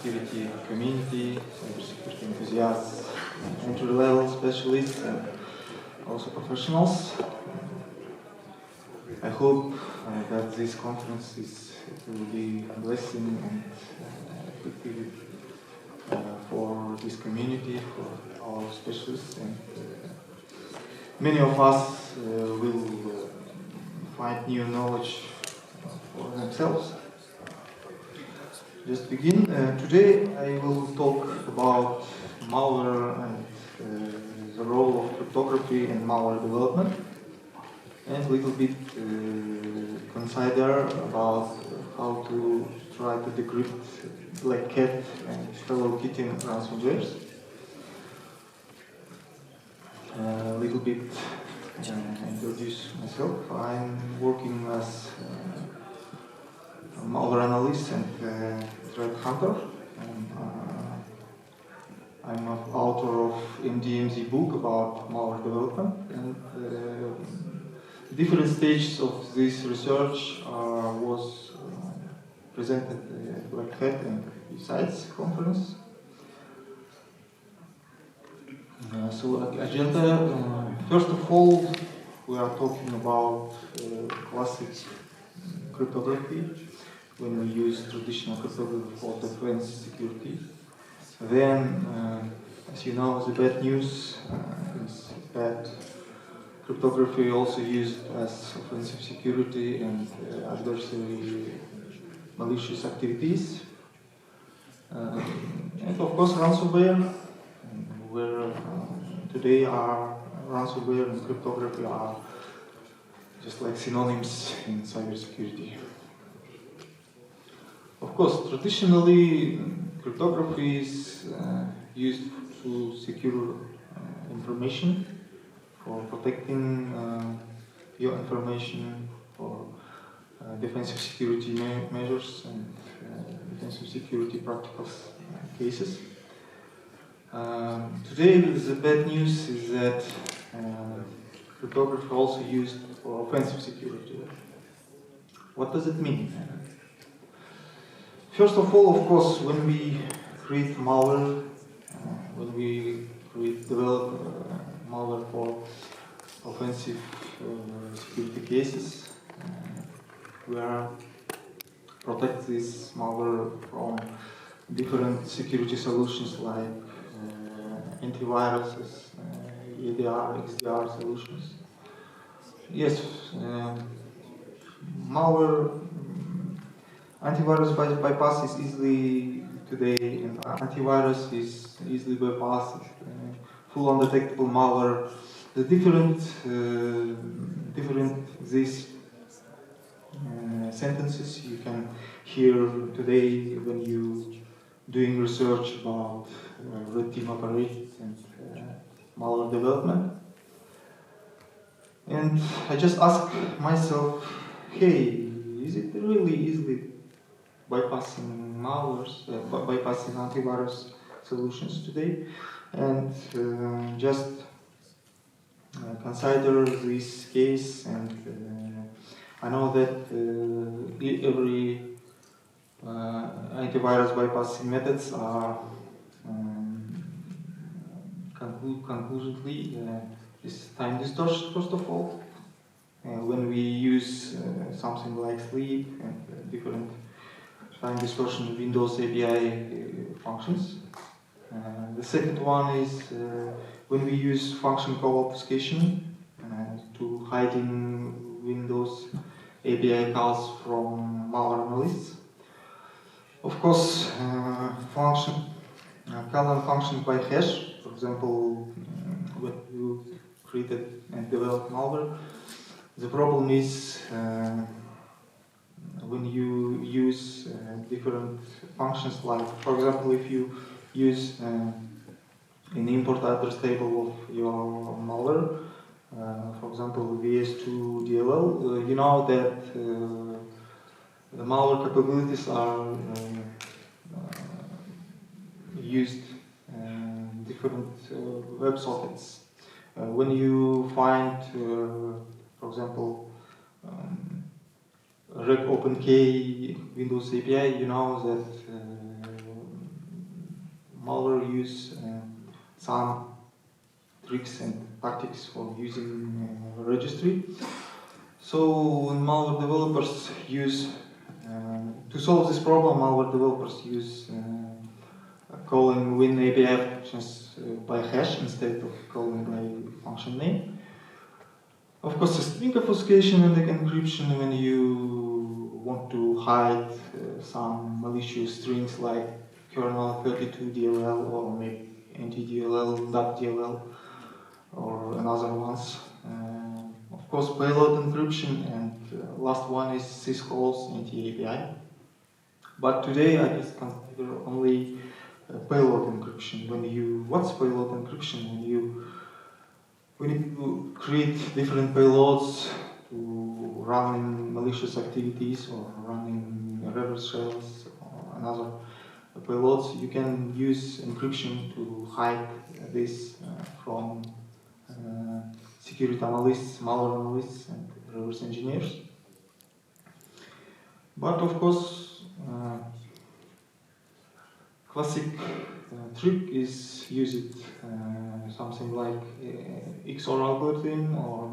cybersecurity community, cybersecurity enthusiasts, entry-level specialists, and also professionals. I hope that this conference will be a blessing and effective for this community, for our specialists, and many of us will find new knowledge for themselves. Just begin. Today I will talk about malware and the role of cryptography in malware development, and a little bit consider about how to try to decrypt Black Cat and fellow kitten ransomwares. A little bit introduce myself. I'm working as a malware analyst and threat hunter. I'm an author of MDMZ book about malware development, and different stages of this research was presented at Black Hat and BSides conference. So agenda, first of all, we are talking about classic cryptography, when we use traditional cryptography for defense security. Then, as you know, the bad news is that cryptography also used as offensive security and adversary malicious activities. And of course ransomware, where today ransomware and cryptography are just like synonyms in cybersecurity. Of course, traditionally cryptography is used to secure information, for protecting your information, for defensive security measures and defensive security practical cases. Today, the bad news is that cryptography also used for offensive security. What does it mean? First of all, of course, when we create malware, when we develop malware for offensive security cases, we protect this malware from different security solutions like antiviruses, EDR, XDR solutions. Yes, malware, antivirus bypass is easily today, and antivirus is easily bypassed. Full undetectable malware. The different these sentences you can hear today when you doing research about red team operations and malware development. And I just ask myself, hey, is it really easily bypassing malwares, bypassing antivirus solutions today? And just consider this case, and I know that every antivirus bypassing methods are conclusively is time distortion, first of all. When we use something like sleep and different time distortion Windows API functions. The second one is when we use function call obfuscation to hiding Windows API calls from malware analysts. Of course, calling function by hash, for example, when you created and developed malware, the problem is when you use different functions, like, for example, if you use an import address table of your malware, for example, VS2 DLL, you know that the malware capabilities are used different WebSockets. When you find, for example, rec OpenK Windows API, you know that malware use some tricks and tactics for using registry. So malware developers use, to solve this problem, malware developers use calling win API functions by hash instead of calling by function name. Of course, the string obfuscation and the encryption when you want to hide some malicious strings like kernel 32 DLL or maybe anti-DLL, .dll or another ones. Of course, payload encryption, and last one is syscalls anti-API. But today I just consider only payload encryption. What's payload encryption? When you create different payloads to running malicious activities or running reverse shells or another payloads, you can use encryption to hide this from security analysts, malware analysts, and reverse engineers. But of course, classic trick is using something like XOR algorithm or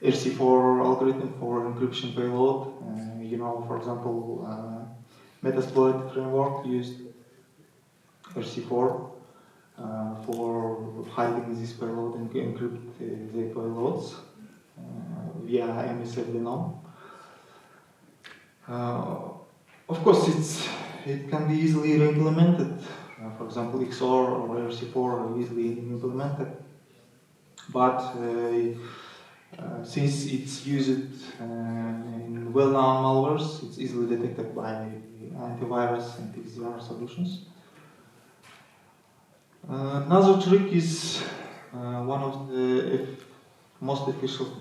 RC4 algorithm for encryption payload. For example, Metasploit framework used RC4 for hiding this payload and encrypt the payloads via MSFD norm. Of course, it can be easily implemented. For example, XOR or RC4 are easily implemented, but since it's used in well-known malwares, it's easily detected by antivirus and XDR solutions. Another trick is one of the most efficient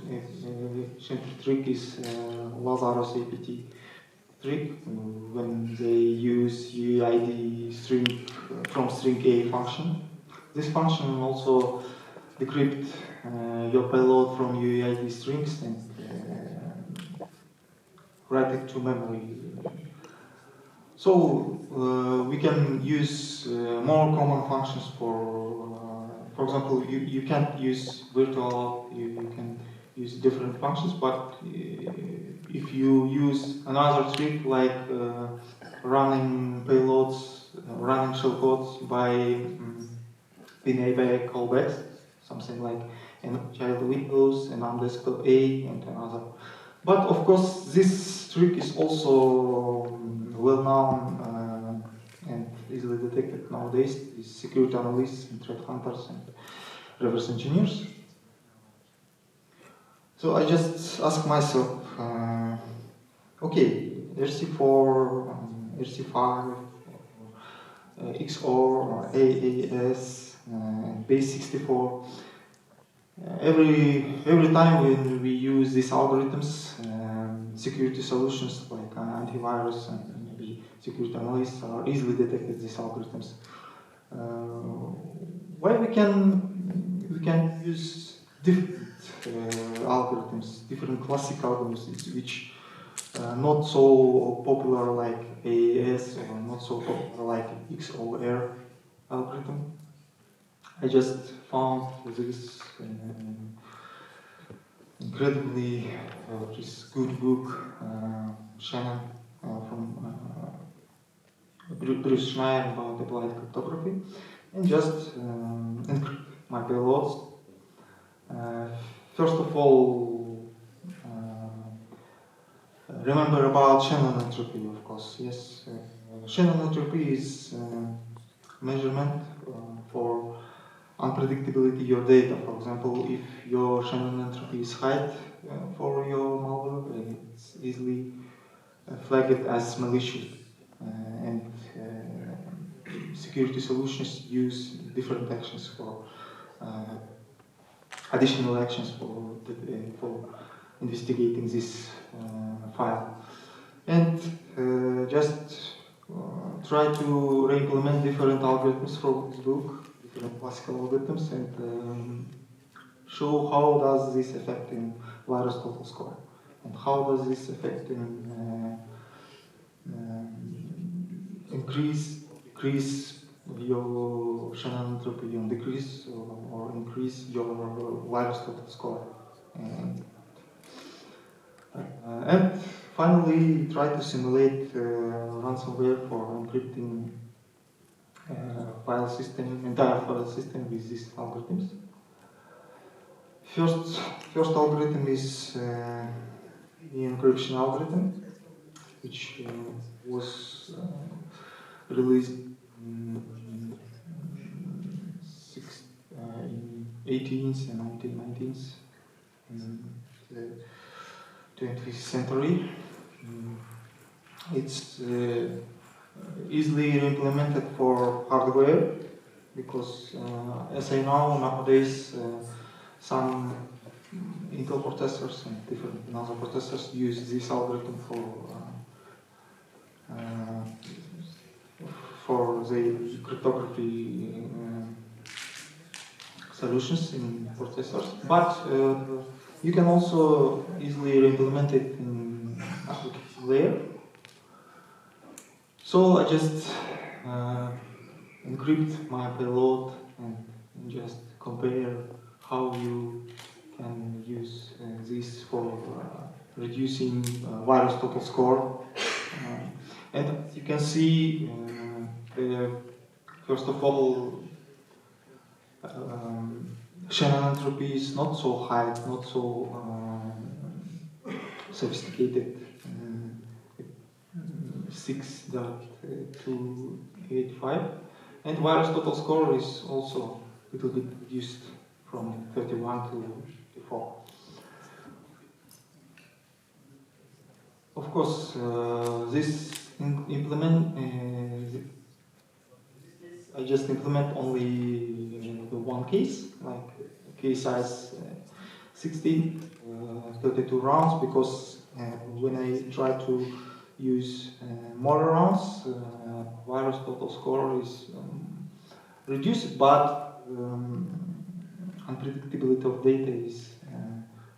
trick is Lazarus APT trick, when they use UID string from string A function. This function also decrypt your payload from UID strings and write it to memory. So we can use more common functions for example, you can't use virtual, you can use different functions, but if you use another trick like running payloads, running shellcodes by PIN-API callbacks, something like child Windows and underscore A and another. But of course, this trick is also well known and easily detected nowadays with security analysts and threat hunters and reverse engineers. So I just ask myself, okay, RC4, RC5, XOR, or AAS, base64. Every time when we use these algorithms, security solutions like antivirus and maybe security analysts are easily detected these algorithms. Why we can use different algorithms, different classic algorithms, which not so popular like AES or not so popular like XOR algorithm. I just found this incredibly this good book, Shannon from Bruce Schneier about applied cryptography, and just encrypt my payloads. First of all, remember about Shannon entropy, of course. Yes, Shannon entropy is measurement for unpredictability of your data. For example, if your Shannon entropy is high for your malware, it's easily flagged as malicious. And security solutions use different actions for additional actions for investigating this file. And just try to re-implement different algorithms from this book, different classical algorithms, and show how does this affect in VirusTotal score, and how does this affect in increase your Shannon entropy and decrease or increase your VirusTotal score. And finally, try to simulate ransomware for encrypting entire file system with these algorithms. First algorithm is the encryption algorithm, which was released in 18th and 19th in the 20th century. It's easily implemented for hardware because, as I know, nowadays some Intel processors and different NASA processors use this algorithm for the cryptography solutions in processors. But you can also easily implement it in application layer. So I just encrypt my payload and just compare how you can use this for reducing VirusTotal score. And you can see, first of all, Shannon entropy is not so high, not so sophisticated. 6.285, and VirusTotal score is also a little bit reduced from 31 to 4. Of course, I just implement only the one case, like case size 16, 32 rounds, because when I try to use more rounds, VirusTotal score is reduced, but unpredictability of data is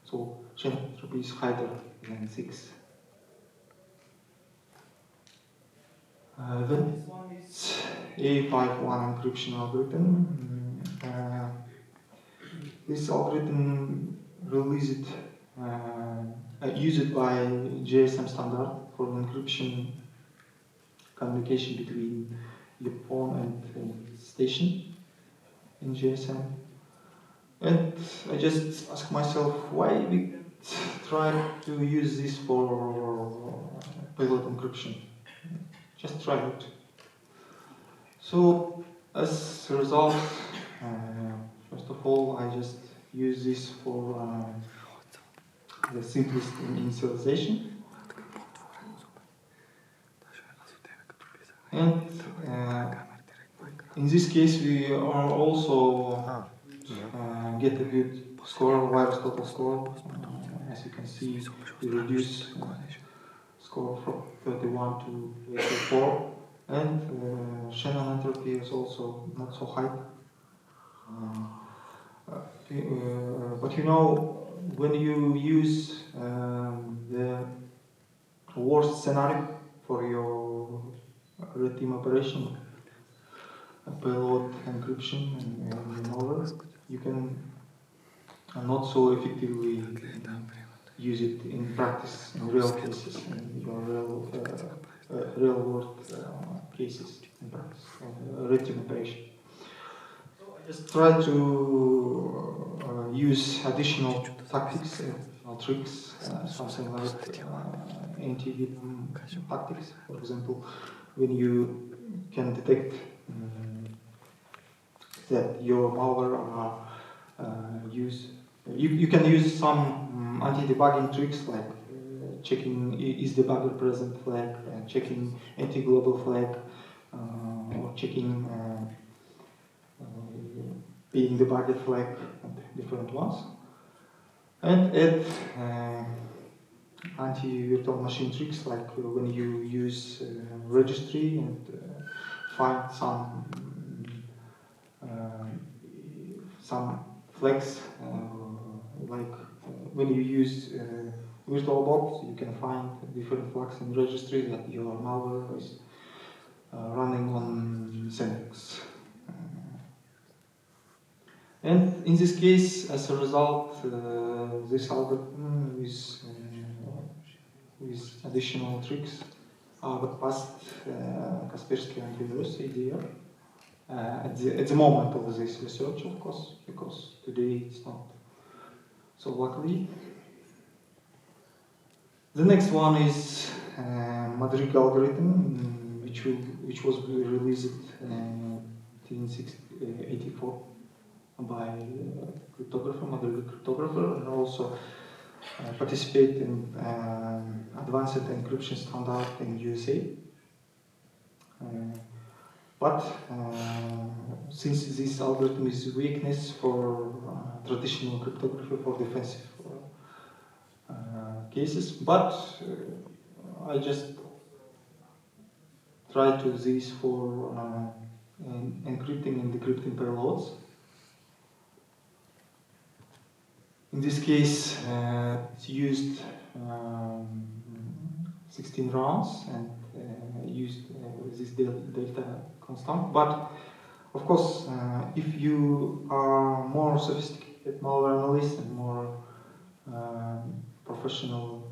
so Shannon entropy is higher than 6. Then this one is A51 encryption algorithm. This algorithm released used by GSM standard for encryption communication between your phone and station in GSM. And I just ask myself why we try to use this for payload encryption. Just try it. So as a result, first of all, I just use this for the simplest initialization. And in this case, we are also get a good score, VirusTotal score. As you can see, we reduce score from 31 to 84, and Shannon entropy is also not so high. But you know, when you use the worst scenario for your red team operation, payload encryption and malware, you can not so effectively use it in practice, in real cases, in your real world cases in practice, red team operation. So I just try to use additional tactics, tricks, something like anti-victim tactics. For example, when you can detect that your malware you can use some anti-debugging tricks like checking is debugger present flag, checking anti-global flag, or checking being debugger flag, and different ones. And add anti-virtual machine tricks like when you use registry and find some flags, like when you use VirtualBox, you can find different flags in registry that your malware is running on Xenix. And in this case, as a result, this algorithm with additional tricks are passed Kaspersky antivirus ADR at the moment of this research, of course, because today it's not so luckily. The next one is Madryga algorithm, which was released in 1984 by cryptographer, Madryga cryptographer, and also participate in advanced encryption standard in USA. But since this algorithm is weakness for traditional cryptography for defensive cases, but I just try to use this for encrypting and decrypting payloads. In this case, it's used 16 rounds and used this delta constant. But of course, if you are more sophisticated malware analyst and more professional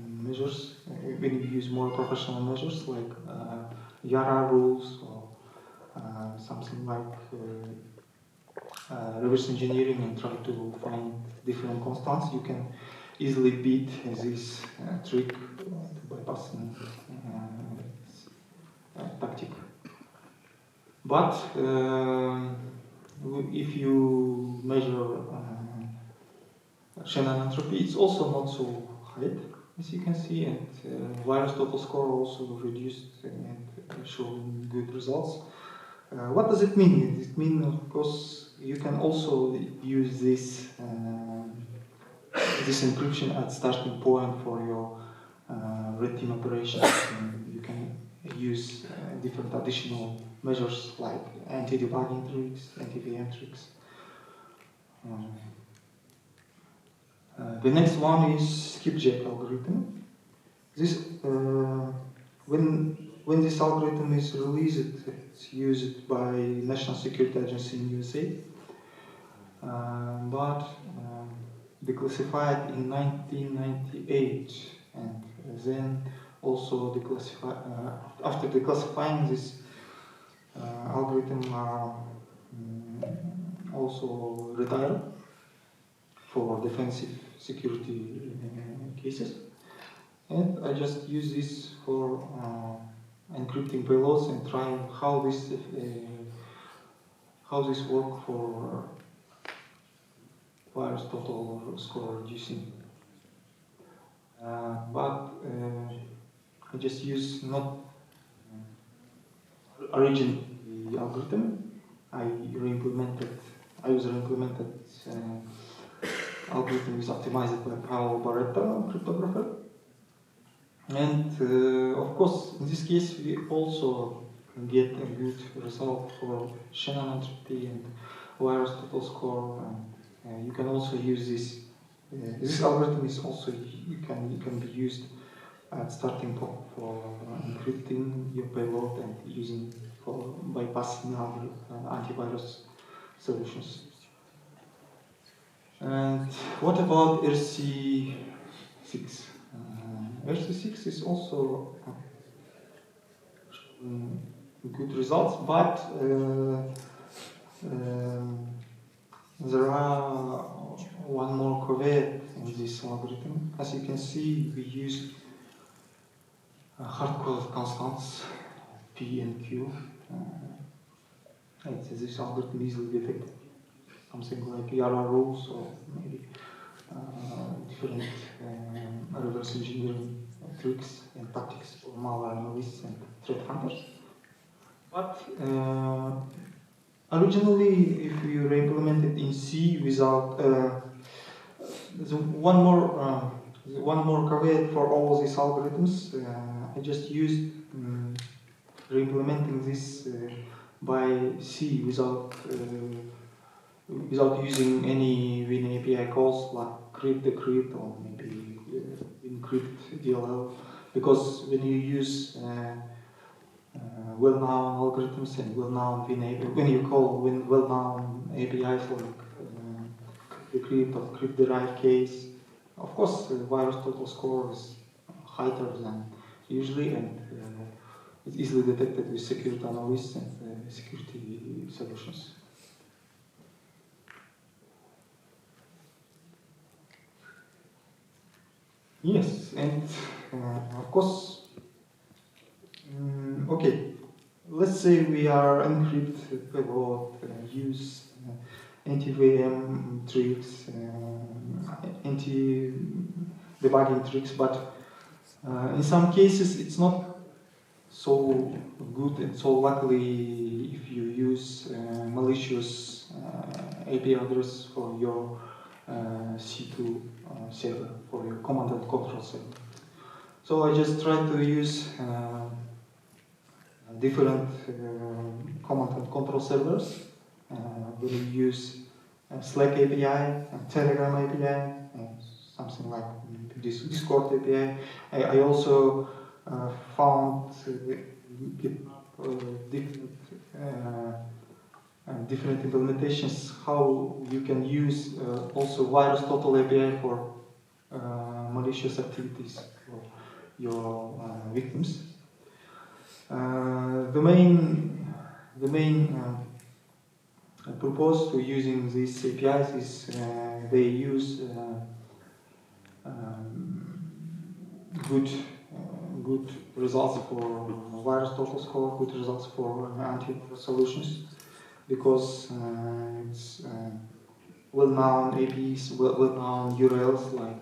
measures, when you use more professional measures like YARA rules or something like reverse engineering and try to find different constants, you can easily beat this trick bypassing tactic. But if you measure Shannon entropy, it's also not so high, as you can see, and VirusTotal score also reduced and showing good results. What does it mean? It means, of course, you can also use this this encryption as starting point for your red team operations. You can use different additional measures like anti-debugging tricks, anti-VM tricks. The next one is Skipjack algorithm. This when this algorithm is released, it's used by National Security Agency in USA, but declassified in 1998, and then also after declassifying this algorithm also retired for defensive security cases, and I just use this for encrypting payloads and trying how this work for VirusTotal score reducing. But I just use not original algorithm. I use reimplemented algorithm is optimized by Paolo Barretta, cryptographer. And of course, in this case, we also get a good result for Shannon entropy and VirusTotal score. And you can also use this. This algorithm is also can be used at starting point for encrypting your payload and using for bypassing other antivirus solutions. And what about RC6? RC6 is also good results, but there are one more caveat in this algorithm. As you can see, we use hard-coded constants P and Q. And this algorithm easily detected something like YARA rules or maybe different reverse engineering tricks and tactics for malware analysts and threat hunters. But originally, if you reimplement it in C without one more caveat for all these algorithms, I just used reimplementing this by C without using any Win API calls like crypt, decrypt, or maybe encrypt DLL, because when you use well-known algorithms and well-known when you call well-known APIs like decrypt or crypt-derived case. Of course, the VirusTotal score is higher than usually, and it's easily detected with security analysts and security solutions. Yes, and of course, okay, let's say we are encrypt payload, use anti-VM tricks, anti-debugging tricks, but in some cases it's not so good and so luckily if you use malicious IP address for your C2 server, for your command and control server. So I just try to use different command and control servers. We use Slack API, Telegram API, something like this Discord API. I also found different implementations how you can use also VirusTotal API for malicious activities for your victims. The main purpose to using these APIs is they use good results for VirusTotal score, good results for antivirus solutions, because it's well-known APIs, well-known URLs like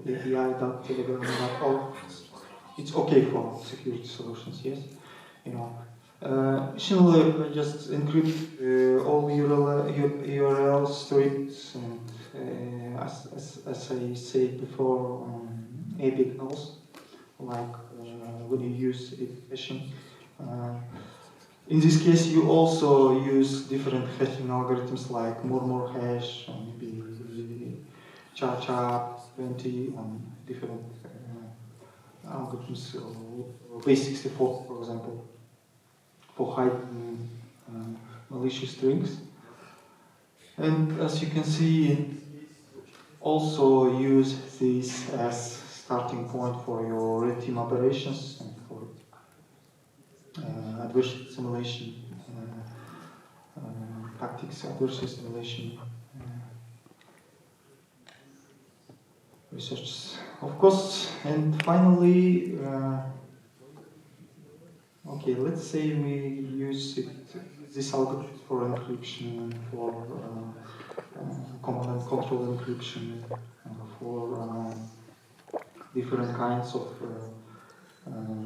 api.telegram.org. It's okay for security solutions, yes. You know, additionally, I just encrypt all URL strings, and as I said before, AV calls, like when you use hashing. In this case, you also use different hashing algorithms like murmur hash, and maybe cha-cha-20 on different algorithms, base64, for example, for hiding malicious strings. And as you can see, also use this as starting point for your red team operations and for adversary simulation tactics, adversary simulation research, of course. And finally, okay, let's say we use this algorithm for encryption, for command and control encryption, for different kinds of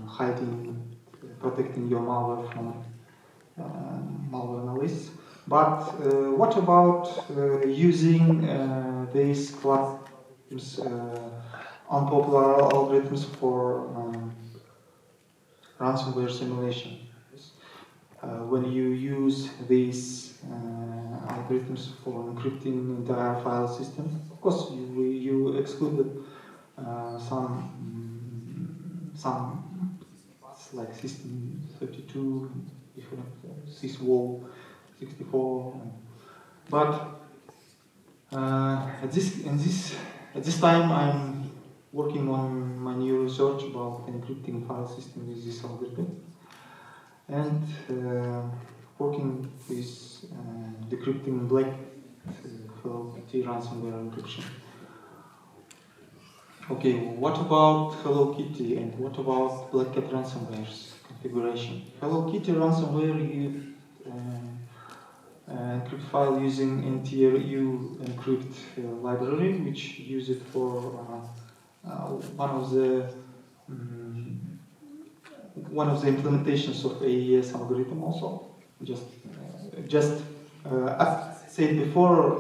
hiding, protecting your malware from malware analysts. But what about using these unpopular algorithms for ransomware simulation? When you use these algorithms for encrypting entire file systems, of course you excluded some like system 32, different syswall 64, but at this time I'm working on my new research about encrypting file system with this algorithm, and working with decrypting black Hello Kitty ransomware encryption. Okay, what about Hello Kitty and what about Black Cat ransomware's configuration? Hello Kitty ransomware used encrypt file using NTRU encrypt library, which use it for one of the implementations of AES algorithm also. As said before,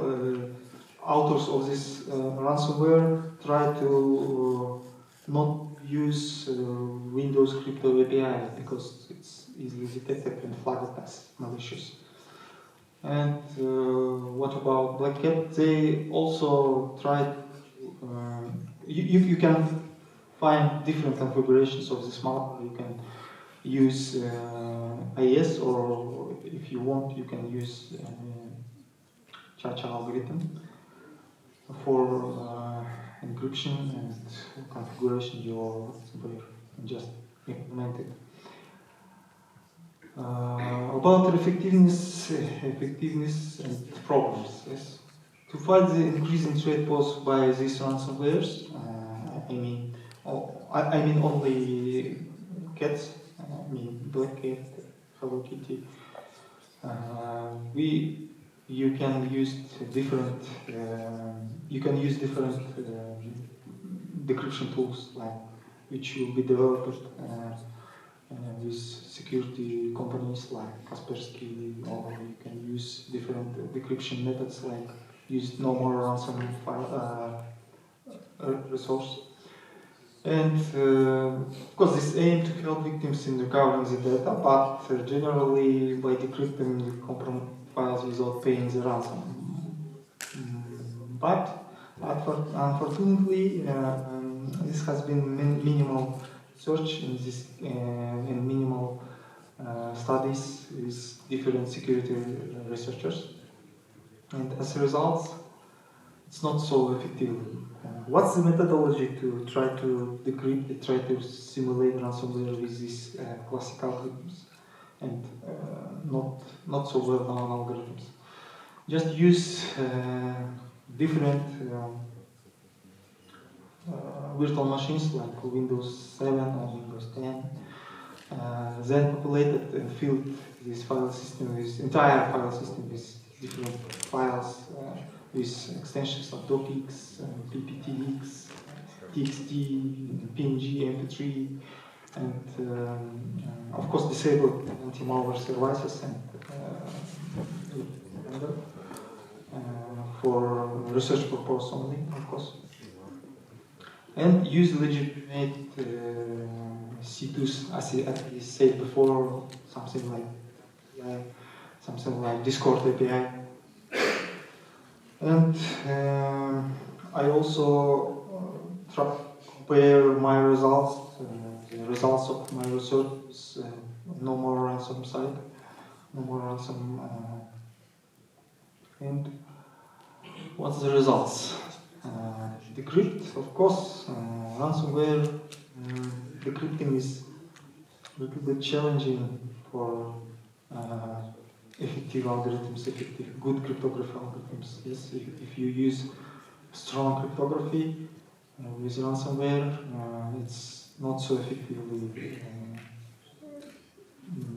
authors of this ransomware try to not use Windows crypto API because it's easily detected and flagged as malicious. And what about Black Cat? They also tried. You can find different configurations of this malware. use IS, or if you want, you can use Cha-Cha algorithm for encryption and configuration your ransomware and just implement it. About effectiveness and problems. Yes. To fight the increasing threat posed by these ransomwares, I mean only cats. I mean Black Cat, Hello Kitty. You can use different decryption tools, like which will be developed with security companies like Kaspersky, or you can use different decryption methods like use no more ransom file resource. And of course, this aim to help victims in recovering the data, but generally by decrypting the compromised files without paying the ransom. But unfortunately, this has been minimal research in this and minimal studies with different security researchers, and as a result, it's not so effective. What's the methodology to try to decrypt, try to simulate ransomware with these classical algorithms and not so well known algorithms? Just use different virtual machines like Windows 7 or Windows 10, then populated and filled this file system, this entire file system with different files with extensions of docx, pptx, txt, png, mp3, and of course disabled anti-malware services and for research purpose only, of course. And use legitimate C2s, as I said before, something like Discord API. And I also compare my results, the results of my research with no more ransom site, no more ransom. And what's the results? Decrypt, of course, ransomware decrypting is a little bit challenging for effective algorithms, good cryptography algorithms. Yes, if you use strong cryptography with ransomware, it's not so effectively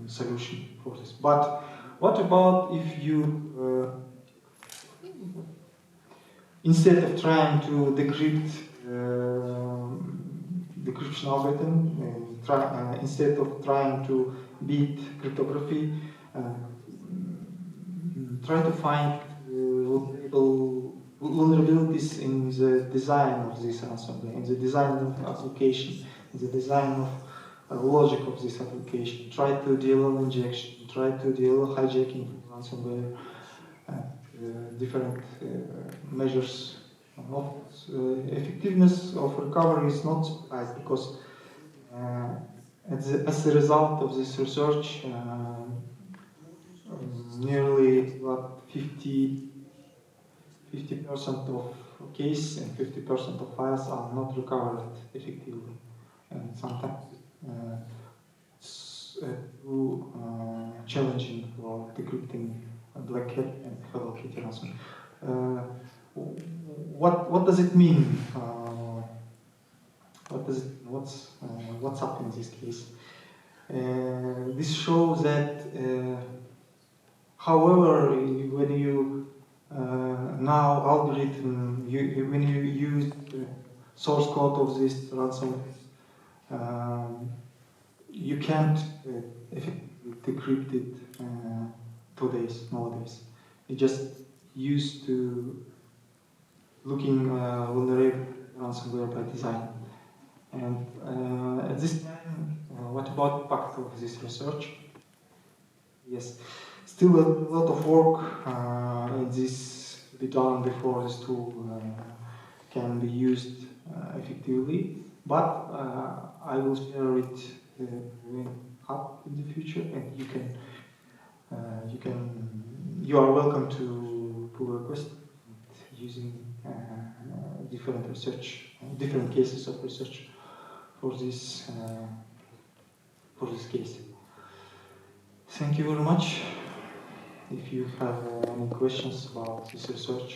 solution for this. But what about if you instead of trying to decrypt decryption algorithm, instead of trying to beat cryptography, try to find vulnerabilities in the design of this ransomware, in the design of the application, in the design of logic of this application. Try to DLL injection, try to DLL hijacking ransomware, different measures of effectiveness of recovery is not so high, because as a result of this research, nearly 50% of case and 50% of files are not recovered effectively, and sometimes it's too challenging for decrypting Black Cat and Hello Kitty ransomware. What does it mean? What's up in this case? This shows that, however, when you now algorithm, when you use the source code of this ransomware, you can't decrypt it nowadays. You just used to looking vulnerable ransomware by design. And at this time, what about impact of this research? Yes, still a lot of work this to be done before this tool can be used effectively. But I will share it up in the future, and you are welcome to pull request using different cases of research for this case. Thank you very much. If you have any questions about this research,